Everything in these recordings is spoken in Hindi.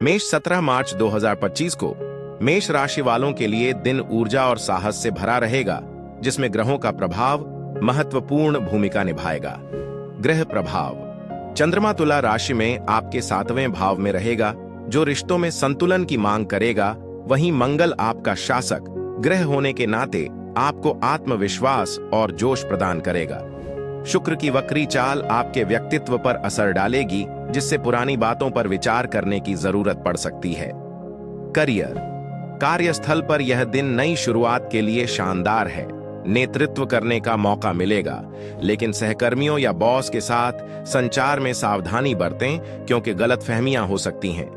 मेष 17 मार्च 2025 को मेष राशि वालों के लिए दिन ऊर्जा और साहस से भरा रहेगा, जिसमें ग्रहों का प्रभाव महत्वपूर्ण भूमिका निभाएगा। ग्रह प्रभाव। चंद्रमा तुला राशि में आपके 7वें भाव में रहेगा, जो रिश्तों में संतुलन की मांग करेगा। वहीं मंगल आपका शासक ग्रह होने के नाते आपको आत्मविश्वास और जोश प्रदान करेगा। शुक्र की वक्री चाल आपके व्यक्तित्व पर असर डालेगी, जिससे पुरानी बातों पर विचार करने की जरूरत पड़ सकती है। करियर। कार्यस्थल पर यह दिन नई शुरुआत के लिए शानदार है। नेतृत्व करने का मौका मिलेगा, लेकिन सहकर्मियों या बॉस के साथ संचार में सावधानी बरतें, क्योंकि गलतफहमियां हो सकती हैं।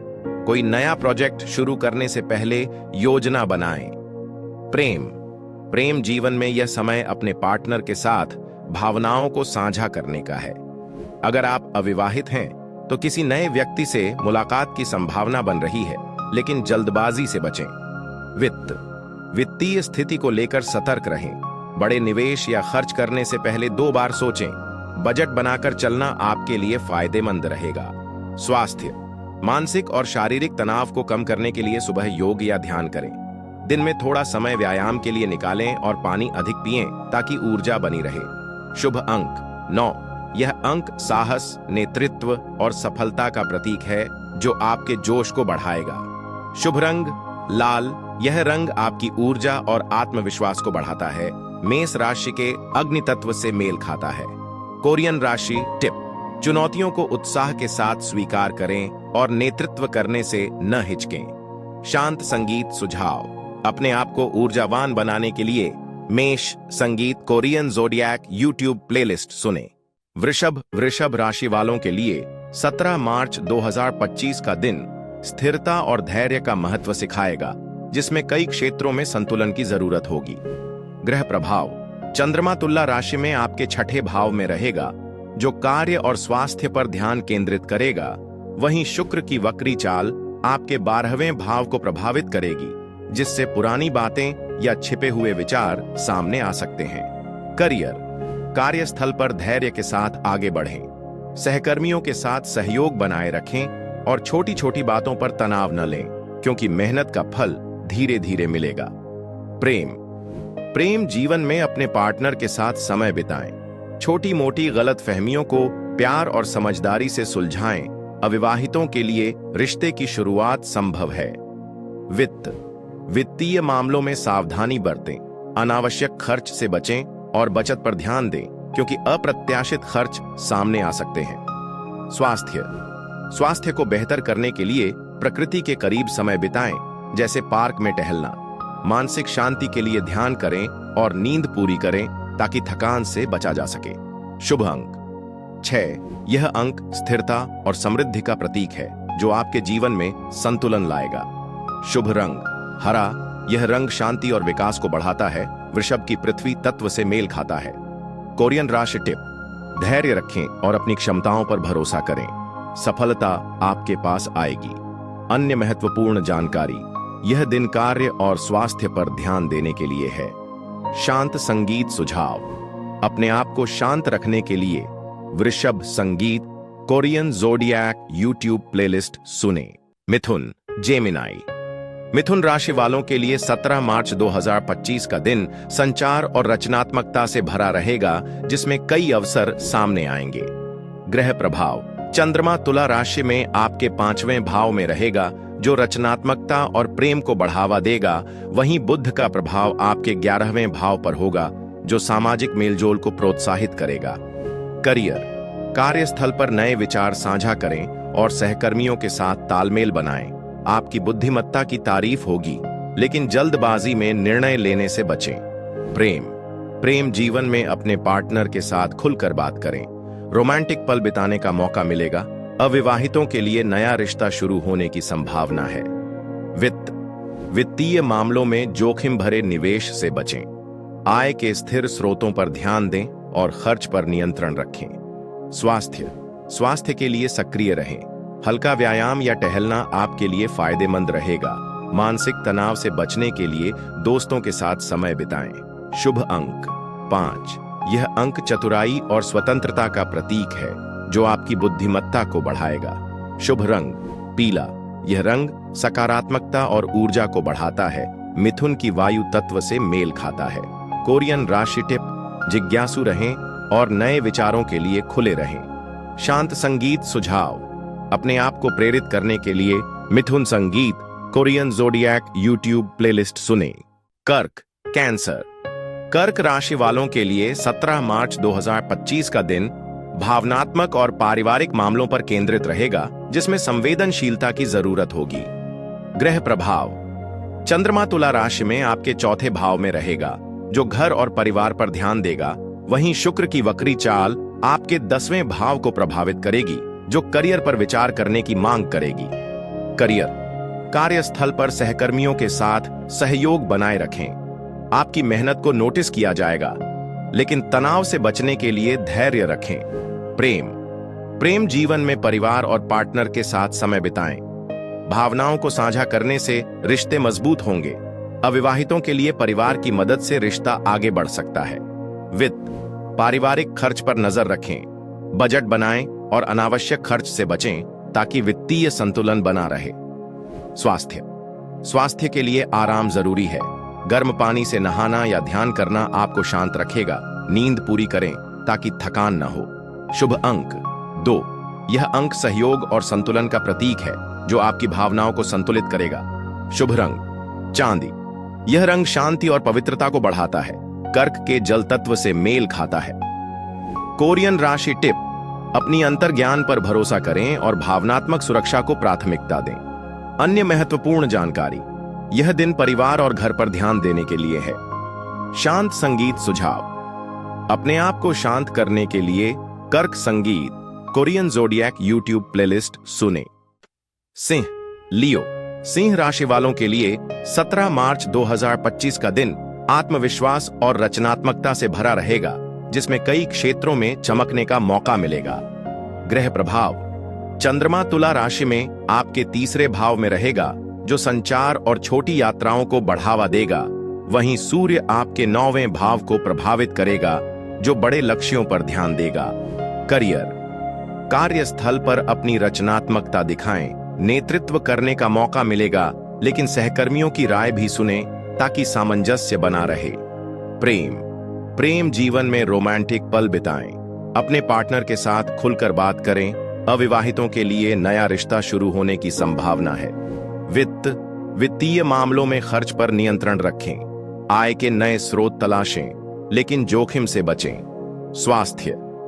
कोई नया प्रोजेक्ट शुरू करने से पहले योजना बनाएं। प्रेम जीवन में यह समय अपने पार्टनर के साथ भावनाओं को साझा करने का है। अगर आप अविवाहित हैं तो किसी नए व्यक्ति से मुलाकात की संभावना बन रही है, लेकिन जल्दबाजी से बचें। वित्तीय स्थिति को लेकर सतर्क रहें। बड़े निवेश या खर्च करने से पहले 2 बार सोचें। बजट बनाकर चलना आपके लिए फायदेमंद रहेगा। स्वास्थ्य। मानसिक और शारीरिक तनाव को कम करने के लिए सुबह योग या ध्यान करें। दिन में थोड़ा समय व्यायाम के लिए निकालें और पानी अधिक पिएं, ताकि ऊर्जा बनी रहे। शुभ अंक 9। यह अंक साहस, नेतृत्व और सफलता का प्रतीक है, जो आपके जोश को बढ़ाएगा। शुभ रंग लाल। यह रंग आपकी ऊर्जा और आत्मविश्वास को बढ़ाता है। मेष राशि के अग्नि तत्व से मेल खाता है। कोरियन राशि टिप। चुनौतियों को उत्साह के साथ स्वीकार करें और नेतृत्व करने से न हिचकें। शांत संगीत सुझाव। अपने आप को ऊर्जावान बनाने के लिए मेष संगीत कोरियन ज़ोडिएक यूट्यूब प्लेलिस्ट सुने। वृषभ राशि वालों के लिए 17 मार्च 2025 का दिन स्थिरता और धैर्य का महत्व सिखाएगा, जिसमें कई क्षेत्रों में संतुलन की जरूरत होगी। ग्रह प्रभाव। चंद्रमा तुला राशि में आपके 6ठे भाव में रहेगा, जो कार्य और स्वास्थ्य पर ध्यान केंद्रित करेगा। वहीं शुक्र की वक्री चाल आपके 12वें भाव को प्रभावित करेगी, जिससे पुरानी बातें या छिपे हुए विचार सामने आ सकते हैं। करियर। कार्यस्थल पर धैर्य के साथ आगे बढ़ें। सहकर्मियों के साथ सहयोग बनाए रखें और छोटी छोटी बातों पर तनाव न लें, क्योंकि मेहनत का फल धीरे धीरे मिलेगा। प्रेम जीवन में अपने पार्टनर के साथ समय बिताएं। छोटी मोटी गलतफहमियों को प्यार और समझदारी से सुलझाएं। अविवाहितों के लिए रिश्ते की शुरुआत संभव है। वित्तीय मामलों में सावधानी बरतें। अनावश्यक खर्च से बचें और बचत पर ध्यान दें, क्योंकि अप्रत्याशित खर्च सामने आ सकते हैं। स्वास्थ्य को बेहतर करने के लिए प्रकृति के करीब समय बिताएं, जैसे पार्क में टहलना। मानसिक शांति के लिए ध्यान करें और नींद पूरी करें, ताकि थकान से बचा जा सके। शुभ अंक 6। यह अंक स्थिरता और समृद्धि का प्रतीक है, जो आपके जीवन में संतुलन लाएगा। शुभ रंग हरा। यह रंग शांति और विकास को बढ़ाता है। वृषभ की पृथ्वी तत्व से मेल खाता है। कोरियन राशि टिप। धैर्य रखें और अपनी क्षमताओं पर भरोसा करें। सफलता आपके पास आएगी। अन्य महत्वपूर्ण जानकारी। यह दिन कार्य और स्वास्थ्य पर ध्यान देने के लिए है। शांत संगीत सुझाव। अपने आप को शांत रखने के लिए वृषभ संगीत कोरियन ज़ोडिएक यूट्यूब प्लेलिस्ट सुने। मिथुन जेमिनाई। मिथुन राशि वालों के लिए 17 मार्च 2025 का दिन संचार और रचनात्मकता से भरा रहेगा, जिसमें कई अवसर सामने आएंगे। ग्रह प्रभाव। चंद्रमा तुला राशि में आपके 5वें भाव में रहेगा, जो रचनात्मकता और प्रेम को बढ़ावा देगा। वहीं बुध का प्रभाव आपके 11वें भाव पर होगा, जो सामाजिक मेलजोल को प्रोत्साहित करेगा। करियर। कार्यस्थल पर नए विचार साझा करें और सहकर्मियों के साथ तालमेल बनाएं। आपकी बुद्धिमत्ता की तारीफ होगी, लेकिन जल्दबाजी में निर्णय लेने से बचें। प्रेम जीवन में अपने पार्टनर के साथ खुलकर बात करें। रोमांटिक पल बिताने का मौका मिलेगा। अविवाहितों के लिए नया रिश्ता शुरू होने की संभावना है। वित्तीय मामलों में जोखिम भरे निवेश से बचें। आय के स्थिर स्रोतों पर ध्यान दें और खर्च पर नियंत्रण रखें। स्वास्थ्य के लिए सक्रिय रहें। हल्का व्यायाम या टहलना आपके लिए फायदेमंद रहेगा। मानसिक तनाव से बचने के लिए दोस्तों के साथ समय बिताएं। शुभ अंक 5। यह अंक चतुराई और स्वतंत्रता का प्रतीक है, जो आपकी बुद्धिमत्ता को बढ़ाएगा। शुभ रंग पीला। यह रंग सकारात्मकता और ऊर्जा को बढ़ाता है। मिथुन की वायु तत्व से मेल खाता है। कोरियन राशि टिप: जिज्ञासु रहें और नए विचारों के लिए खुले रहें। शांत संगीत सुझाव: अपने आप को प्रेरित करने के लिए मिथुन संगीत कोरियन ज़ोडिएक यूट्यूब प्लेलिस्ट सुने। कर्क कैंसर। कर्क राशि वालों के लिए 17 मार्च 2025 का दिन भावनात्मक और पारिवारिक मामलों पर केंद्रित रहेगा, जिसमें संवेदनशीलता की जरूरत होगी। ग्रह प्रभाव: चंद्रमा तुला राशि में आपके चौथे भाव में रहेगा, जो घर और परिवार पर ध्यान देगा। वहीं शुक्र की वक्री चाल आपके 10वें भाव को प्रभावित करेगी, जो करियर पर विचार करने की मांग करेगी। करियर: कार्यस्थल पर सहकर्मियों के साथ सहयोग बनाए रखें। आपकी मेहनत को नोटिस किया जाएगा, लेकिन तनाव से बचने के लिए धैर्य रखें। प्रेम जीवन में परिवार और पार्टनर के साथ समय बिताएं। भावनाओं को साझा करने से रिश्ते मजबूत होंगे। अविवाहितों के लिए परिवार की मदद से रिश्ता आगे बढ़ सकता है। वित्त: पारिवारिक खर्च पर नजर रखें। बजट बनाएं और अनावश्यक खर्च से बचें, ताकि वित्तीय संतुलन बना रहे। स्वास्थ्य के लिए आराम जरूरी है। गर्म पानी से नहाना या ध्यान करना आपको शांत रखेगा। नींद पूरी करें ताकि थकान न हो। शुभ अंक 2। यह अंक सहयोग और संतुलन का प्रतीक है, जो आपकी भावनाओं को संतुलित करेगा। शुभ रंग चांदी। यह रंग शांति और पवित्रता को बढ़ाता है। कर्क के जल तत्व से मेल खाता है। कोरियन राशि टिप: अपनी अंतर्ज्ञान पर भरोसा करें और भावनात्मक सुरक्षा को प्राथमिकता दें। अन्य महत्वपूर्ण जानकारी: यह दिन परिवार और घर पर ध्यान देने के लिए है। शांत संगीत सुझाव: अपने आप को शांत करने के लिए कर्क संगीत कोरियन ज़ोडिएक यूट्यूब प्लेलिस्ट सुने। सिंह लियो। सिंह राशि वालों के लिए 17 मार्च 2025 का दिन आत्मविश्वास और रचनात्मकता से भरा रहेगा, जिसमें कई क्षेत्रों में चमकने का मौका मिलेगा। ग्रह प्रभाव: चंद्रमा तुला राशि में आपके तीसरे भाव में रहेगा, जो संचार और छोटी यात्राओं को बढ़ावा देगा। वहीं सूर्य आपके 9वें भाव को प्रभावित करेगा, जो बड़े लक्ष्यों पर ध्यान देगा। करियर: कार्यस्थल पर अपनी रचनात्मकता दिखाएं। नेतृत्व करने का मौका मिलेगा, लेकिन सहकर्मियों की राय भी सुने ताकि सामंजस्य बना रहे। प्रेम जीवन में रोमांटिक पल बिताएं। अपने पार्टनर के साथ खुलकर बात करें। अविवाहितों के लिए नया रिश्ता शुरू होने की संभावना है। वित्तीय मामलों में खर्च पर नियंत्रण रखें। आय के नए स्रोत तलाशें, लेकिन जोखिम से बचें।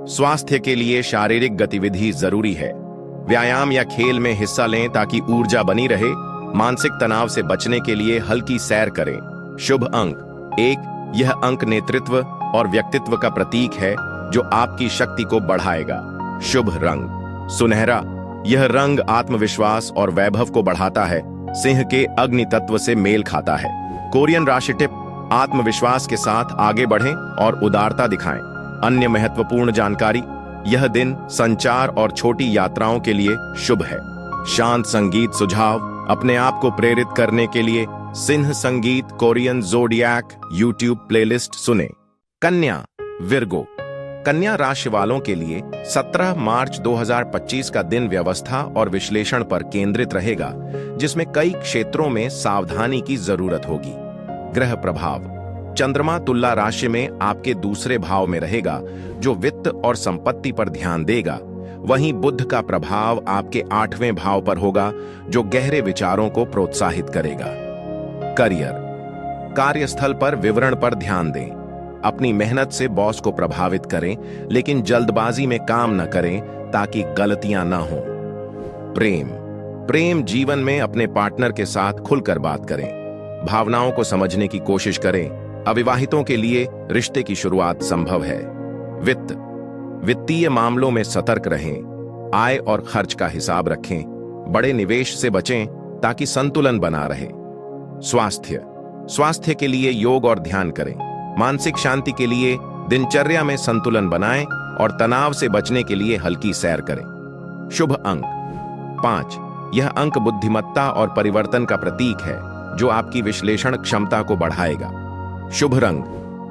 स्वास्थ्य के लिए शारीरिक गतिविधि जरूरी है। व्यायाम या खेल में हिस्सा लें ताकि ऊर्जा बनी रहे। मानसिक तनाव से बचने के लिए हल्की सैर करें। शुभ अंक 1। यह अंक नेतृत्व और व्यक्तित्व का प्रतीक है, जो आपकी शक्ति को बढ़ाएगा। शुभ रंग सुनहरा। यह रंग आत्मविश्वास और वैभव को बढ़ाता है। सिंह के अग्नि तत्व से मेल खाता है। कोरियन राशि टिप: आत्मविश्वास के साथ आगे बढ़ें और उदारता दिखाएं। अन्य महत्वपूर्ण जानकारी: यह दिन संचार और छोटी यात्राओं के लिए शुभ है। शांत संगीत सुझाव: अपने आप को प्रेरित करने के लिए सिंह संगीत कोरियन ज़ोडिएक यूट्यूब प्लेलिस्ट सुने। कन्या विर्गो। कन्या राशि वालों के लिए 17 मार्च 2025 का दिन व्यवस्था और विश्लेषण पर केंद्रित रहेगा, जिसमें कई क्षेत्रों में सावधानी की जरूरत होगी। ग्रह प्रभाव: चंद्रमा तुला राशि में आपके दूसरे भाव में रहेगा, जो वित्त और संपत्ति पर ध्यान देगा। वहीं बुध का प्रभाव आपके 8वें भाव पर होगा, जो गहरे विचारों को प्रोत्साहित करेगा। करियर: कार्यस्थल पर विवरण पर ध्यान दें। अपनी मेहनत से बॉस को प्रभावित करें, लेकिन जल्दबाजी में काम न करें ताकि गलतियां न हों। प्रेम जीवन में अपने पार्टनर के साथ खुलकर बात करें। भावनाओं को समझने की कोशिश करें। अविवाहितों के लिए रिश्ते की शुरुआत संभव है। वित्तीय मामलों में सतर्क रहें। आय और खर्च का हिसाब रखें। बड़े निवेश से बचें ताकि संतुलन बना रहे। स्वास्थ्य के लिए योग और ध्यान करें। मानसिक शांति के लिए दिनचर्या में संतुलन बनाएं और तनाव से बचने के लिए हल्की सैर करें। शुभ अंक 5। यह अंक बुद्धिमत्ता और परिवर्तन का प्रतीक है, जो आपकी विश्लेषण क्षमता को बढ़ाएगा। शुभ रंग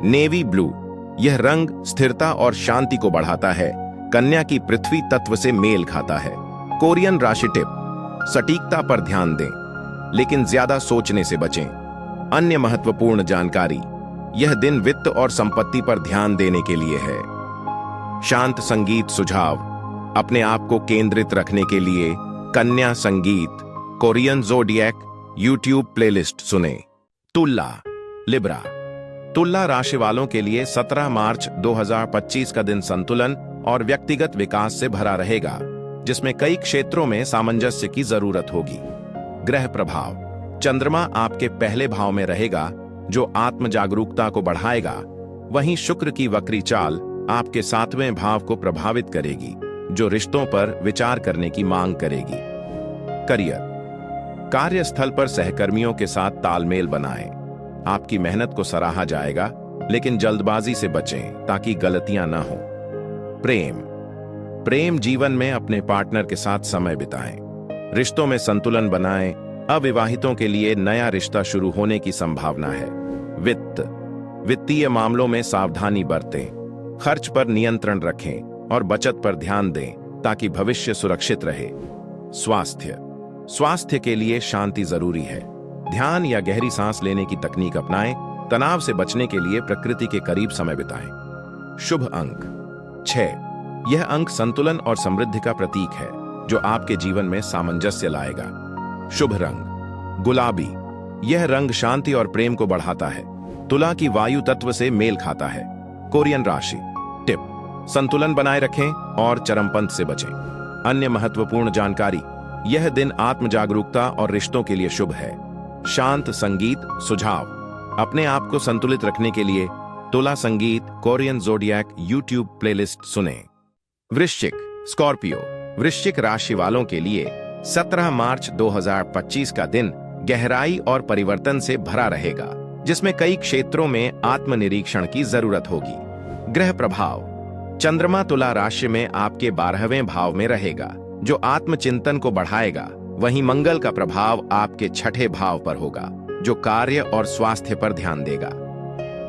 नेवी ब्लू। यह रंग स्थिरता और शांति को बढ़ाता है। कन्या की पृथ्वी तत्व से मेल खाता है। कोरियन राशि टिप: सटीकता पर ध्यान दें, लेकिन ज्यादा सोचने से बचें। अन्य महत्वपूर्ण जानकारी, यह दिन वित्त और संपत्ति पर ध्यान देने के लिए है। शांत संगीत सुझाव, अपने आप को केंद्रित रखने के लिए कन्या संगीत कोरियन ज़ोडिएक यूट्यूब प्लेलिस्ट सुने। तुला लिब्रा, तुला राशि वालों के लिए 17 मार्च 2025 का दिन संतुलन और व्यक्तिगत विकास से भरा रहेगा, जिसमें कई क्षेत्रों में सामंजस्य की जरूरत होगी। ग्रह प्रभाव, चंद्रमा आपके पहले भाव में रहेगा, जो आत्म जागरूकता को बढ़ाएगा। वहीं शुक्र की वक्री चाल आपके 7वें भाव को प्रभावित करेगी, जो रिश्तों पर विचार करने की मांग करेगी। करियर, कार्यस्थल पर सहकर्मियों के साथ तालमेल बनाएं। आपकी मेहनत को सराहा जाएगा, लेकिन जल्दबाजी से बचें ताकि गलतियां न हो। प्रेम जीवन में अपने पार्टनर के साथ समय बिताएं। रिश्तों में संतुलन बनाएं। अविवाहितों के लिए नया रिश्ता शुरू होने की संभावना है। वित्तीय मामलों में सावधानी बरतें। खर्च पर नियंत्रण रखें और बचत पर ध्यान दें ताकि भविष्य सुरक्षित रहे। स्वास्थ्य के लिए शांति जरूरी है। ध्यान या गहरी सांस लेने की तकनीक अपनाएं। तनाव से बचने के लिए प्रकृति के करीब समय बिताएं। शुभ अंक 6, यह अंक संतुलन और समृद्धि का प्रतीक है, जो आपके जीवन में सामंजस्य लाएगा। शुभ रंग गुलाबी, यह रंग शांति और प्रेम को बढ़ाता है। तुला की वायु तत्व से मेल खाता है। कोरियन राशि टिप, संतुलन बनाए रखें और चरमपंथ से बचें। अन्य महत्वपूर्ण जानकारी, यह दिन आत्म जागरूकता और रिश्तों के लिए शुभ है। शांत संगीत सुझाव, अपने आप को संतुलित रखने के लिए तुला संगीत कोरियन ज़ोडिएक यूट्यूब प्लेलिस्ट सुने। वृश्चिक स्कॉर्पियो, वृश्चिक राशि वालों के लिए 17 मार्च 2025 का दिन गहराई और परिवर्तन से भरा रहेगा, जिसमें कई क्षेत्रों में आत्मनिरीक्षण की जरूरत होगी। ग्रह प्रभाव, चंद्रमा तुला राशि में आपके 12वें भाव में रहेगा, जो आत्मचिंतन को बढ़ाएगा। वहीं मंगल का प्रभाव आपके 6ठे भाव पर होगा, जो कार्य और स्वास्थ्य पर ध्यान देगा।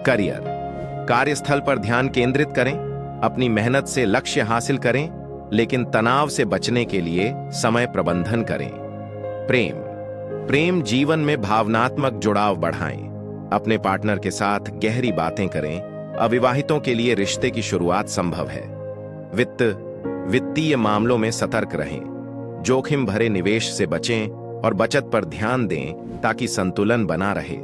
करियर, कार्यस्थल पर ध्यान केंद्रित करें। अपनी मेहनत से लक्ष्य हासिल करें, लेकिन तनाव से बचने के लिए समय प्रबंधन करें। प्रेम जीवन में भावनात्मक जुड़ाव बढ़ाएं। अपने पार्टनर के साथ गहरी बातें करें। अविवाहितों के लिए रिश्ते की शुरुआत संभव है। वित्तीय मामलों में सतर्क रहें। जोखिम भरे निवेश से बचें और बचत पर ध्यान दें ताकि संतुलन बना रहे।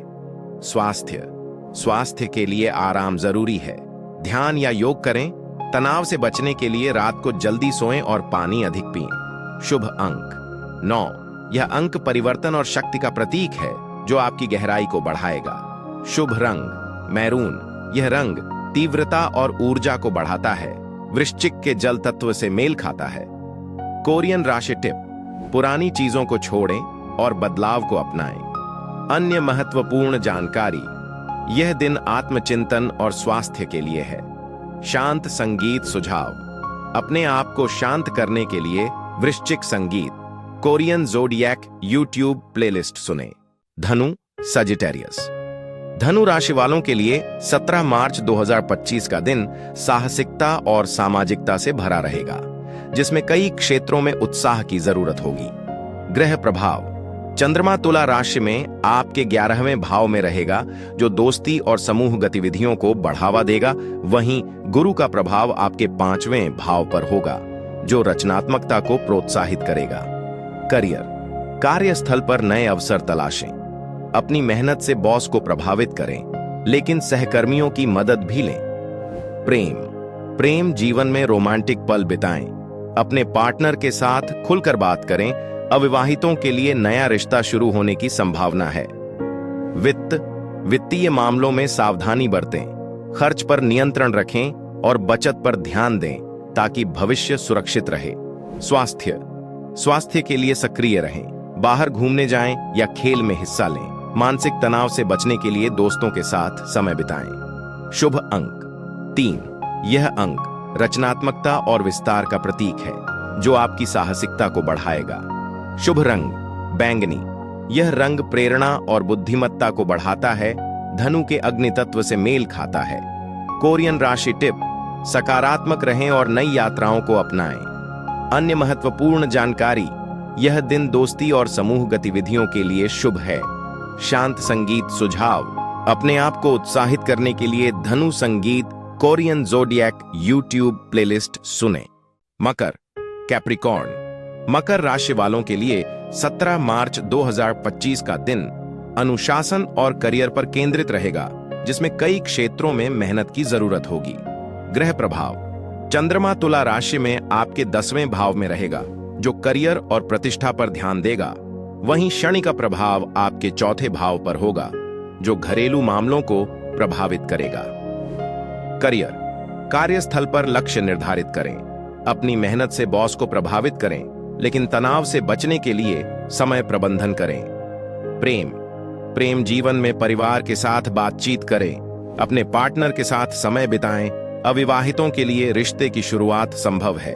स्वास्थ्य के लिए आराम जरूरी है। ध्यान या योग करें। तनाव से बचने के लिए रात को जल्दी सोएं और पानी अधिक पिएं। शुभ अंक 9, यह अंक परिवर्तन और शक्ति का प्रतीक है, जो आपकी गहराई को बढ़ाएगा। शुभ रंग मैरून, यह रंग तीव्रता और ऊर्जा को बढ़ाता है। वृश्चिक के जल तत्व से मेल खाता है। कोरियन राशि टिप, पुरानी चीजों को छोड़ें और बदलाव को अपनाएं। अन्य महत्वपूर्ण जानकारी, यह दिन आत्मचिंतन और स्वास्थ्य के लिए है। शांत संगीत सुझाव, अपने आप को शांत करने के लिए वृश्चिक संगीत कोरियन ज़ोडिएक यूट्यूब प्लेलिस्ट सुने। धनु सजिटेरियस, धनु राशि वालों के लिए 17 मार्च 2025 का दिन साहसिकता और सामाजिकता से भरा रहेगा, जिसमें कई क्षेत्रों में उत्साह की जरूरत होगी। ग्रह प्रभाव, चंद्रमा तुला राशि में आपके 11वें भाव में रहेगा, जो दोस्ती और समूह गतिविधियों को बढ़ावा देगा। वहीं गुरु का प्रभाव आपके 5वें भाव पर होगा, जो रचनात्मकता को प्रोत्साहित करेगा। करियर, कार्यस्थल पर नए अवसर तलाशें। अपनी मेहनत से बॉस को प्रभावित करें, लेकिन सहकर्मियों की मदद भी लें। प्रेम जीवन में रोमांटिक पल बिताएं। अपने पार्टनर के साथ खुलकर बात करें। अविवाहितों के लिए नया रिश्ता शुरू होने की संभावना है। वित्तीय मामलों में सावधानी बरतें। खर्च पर नियंत्रण रखें और बचत पर ध्यान दें ताकि भविष्य सुरक्षित रहे। स्वास्थ्य के लिए सक्रिय रहें। बाहर घूमने जाएं या खेल में हिस्सा लें। मानसिक तनाव से बचने के लिए दोस्तों के साथ समय बिताएं। शुभ अंक 3, यह अंक रचनात्मकता और विस्तार का प्रतीक है, जो आपकी साहसिकता को बढ़ाएगा। शुभ रंग बैंगनी, यह रंग प्रेरणा और बुद्धिमत्ता को बढ़ाता है। धनु के अग्नि तत्व से मेल खाता है। कोरियन राशि टिप, सकारात्मक रहें और नई यात्राओं को अपनाएं। अन्य महत्वपूर्ण जानकारी, यह दिन दोस्ती और समूह गतिविधियों के लिए शुभ है। शांत संगीत सुझाव। अपने आप को उत्साहित करने के लिए धनु संगीत कोरियन ज़ोडिएक यूट्यूब प्लेलिस्ट सुने। मकर, कैप्रिकॉर्न। मकर राशि वालों के लिए 17 मार्च 2025 का दिन अनुशासन और करियर पर केंद्रित रहेगा, जिसमें कई क्षेत्रों में मेहनत की जरूरत होगी। ग्रह प्रभाव। चंद्रमा तुला राशि में आपके 10वें भाव में रहेगा, जो करियर और प्रतिष्ठा पर ध्यान देगा। वहीं शनि का प्रभाव आपके 4थे भाव पर होगा, जो घरेलू मामलों को प्रभावित करेगा। करियर। कार्यस्थल पर लक्ष्य निर्धारित करें। अपनी मेहनत से बॉस को प्रभावित करें, लेकिन तनाव से बचने के लिए समय प्रबंधन करें। प्रेम जीवन में परिवार के साथ बातचीत करें, अपने पार्टनर के साथ समय बिताएं। अविवाहितों के लिए रिश्ते की शुरुआत संभव है।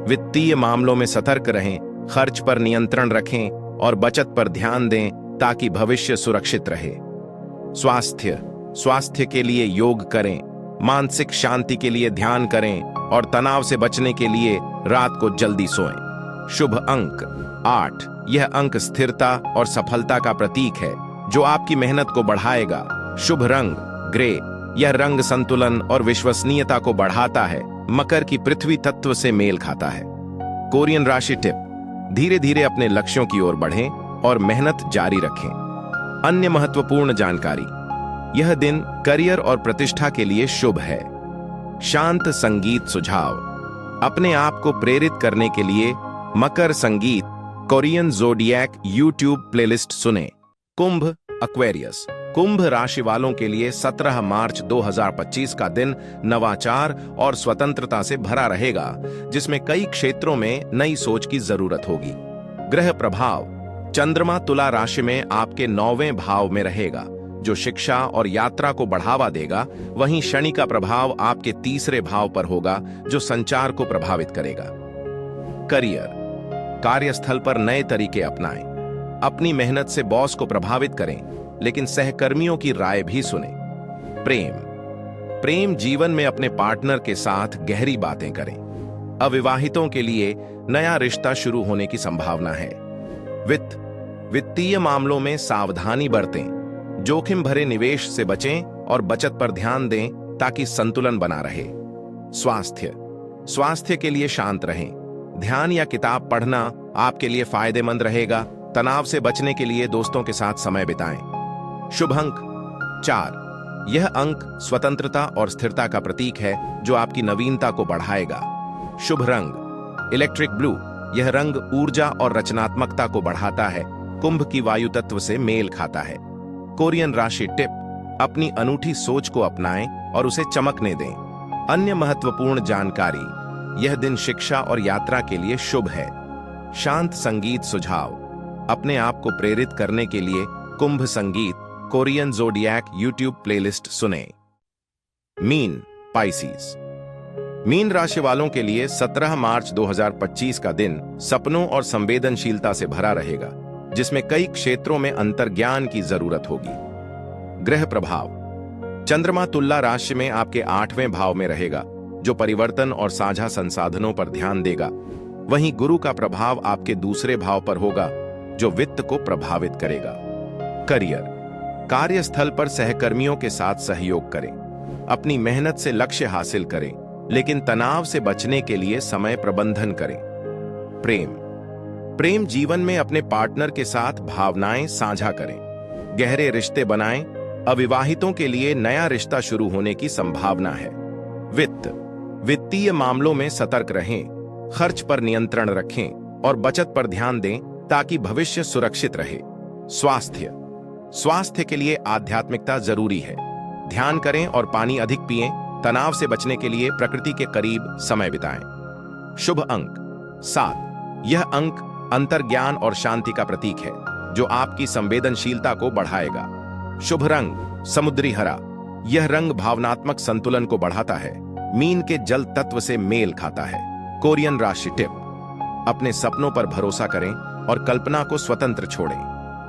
वित्तीय मामलों में सतर्क रहें, खर्च पर नियंत्रण रखें और बचत पर ध्यान दें ताकि भविष्य सुरक्षित रहे। स्वास्थ्य के लिए योग करें, मानसिक शांति के लिए ध्यान करें और तनाव से बचने के लिए रात को जल्दी सोएं। शुभ अंक 8। यह अंक स्थिरता और सफलता का प्रतीक है, जो आपकी मेहनत को बढ़ाएगा। शुभ रंग ग्रे। यह रंग संतुलन और विश्वसनीयता को बढ़ाता है। मकर की पृथ्वी तत्व से मेल खाता है। कोरियन राशि टिप। धीरे धीरे अपने लक्ष्यों की ओर बढ़ें और मेहनत जारी रखें। अन्य महत्वपूर्ण जानकारी। यह दिन करियर और प्रतिष्ठा के लिए शुभ है। शांत संगीत सुझाव। अपने आप को प्रेरित करने के लिए मकर संगीत कोरियन ज़ोडिएक यूट्यूब प्लेलिस्ट सुने। कुंभ एक्वेरियस। कुंभ राशि वालों के लिए 17 मार्च 2025 का दिन नवाचार और स्वतंत्रता से भरा रहेगा, जिसमें कई क्षेत्रों में नई सोच की जरूरत होगी। ग्रह प्रभाव। चंद्रमा तुला राशि में आपके 9वें भाव में रहेगा, जो शिक्षा और यात्रा को बढ़ावा देगा। वहीं शनि का प्रभाव आपके 3रे भाव पर होगा, जो संचार को प्रभावित करेगा। करियर। कार्यस्थल पर नए तरीके अपनाएं। अपनी मेहनत से बॉस को प्रभावित करें, लेकिन सहकर्मियों की राय भी सुनें। प्रेम जीवन में अपने पार्टनर के साथ गहरी बातें करें। अविवाहितों के लिए नया रिश्ता शुरू होने की संभावना है। वित्तीय मामलों में सावधानी बरतें। जोखिम भरे निवेश से बचें और बचत पर ध्यान दें ताकि संतुलन बना रहे। स्वास्थ्य के लिए शांत रहें। ध्यान या किताब पढ़ना आपके लिए फायदेमंद रहेगा। तनाव से बचने के लिए दोस्तों के साथ समय बिताएं। शुभ अंक 4। यह अंक स्वतंत्रता और स्थिरता का प्रतीक है, जो आपकी नवीनता को बढ़ाएगा। शुभ रंग इलेक्ट्रिक ब्लू। यह रंग ऊर्जा और रचनात्मकता को बढ़ाता है। कुंभ की वायु तत्व से मेल खाता है। कोरियन राशि टिप। अपनी अनूठी सोच को अपनाएं और उसे चमकने दें। अन्य महत्वपूर्ण जानकारी। यह दिन शिक्षा और यात्रा के लिए शुभ है। शांत संगीत सुझाव। अपने आप को प्रेरित करने के लिए कुंभ संगीत कोरियन ज़ोडिएक यूट्यूब प्लेलिस्ट सुने। Mean Pisces. मीन राशि वालों के लिए 17 मार्च 2025 का दिन सपनों और संवेदनशीलता से भरा रहेगा, जिसमें कई क्षेत्रों में अंतर्ज्ञान की जरूरत होगी। ग्रह प्रभाव। चंद्रमा तुला राशि में आपके 8वें भाव में रहेगा, जो परिवर्तन और साझा संसाधनों पर ध्यान देगा। वहीं गुरु का प्रभाव आपके 2रे भाव पर होगा, जो वित्त को प्रभावित करेगा। करियर। कार्यस्थल पर सहकर्मियों के साथ सहयोग करें। अपनी मेहनत से लक्ष्य हासिल करें, लेकिन तनाव से बचने के लिए समय प्रबंधन करें। प्रेम जीवन में अपने पार्टनर के साथ भावनाएं साझा करें। गहरे रिश्ते बनाएं। अविवाहितों के लिए नया रिश्ता शुरू होने की संभावना है। वित्तीय मामलों में सतर्क रहें। खर्च पर नियंत्रण रखें और बचत पर ध्यान दें ताकि भविष्य सुरक्षित रहे। स्वास्थ्य के लिए आध्यात्मिकता जरूरी है। ध्यान करें और पानी अधिक पिएं। तनाव से बचने के लिए प्रकृति के करीब समय बिताएं। शुभ अंक 7। यह अंक अंतर्ज्ञान और शांति का प्रतीक है, जो आपकी संवेदनशीलता को बढ़ाएगा। शुभ रंग समुद्री हरा। यह रंग भावनात्मक संतुलन को बढ़ाता है। मीन के जल तत्व से मेल खाता है। कोरियन राशि टिप। अपने सपनों पर भरोसा करें और कल्पना को स्वतंत्र छोड़ें।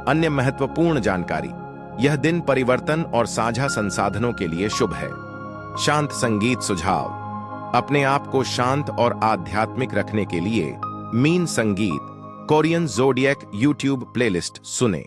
अन्य महत्वपूर्ण जानकारी। यह दिन परिवर्तन और साझा संसाधनों के लिए शुभ है। शांत संगीत सुझाव। अपने आप को शांत और आध्यात्मिक रखने के लिए मीन संगीत कोरियन ज़ोडिएक यूट्यूब प्लेलिस्ट सुने।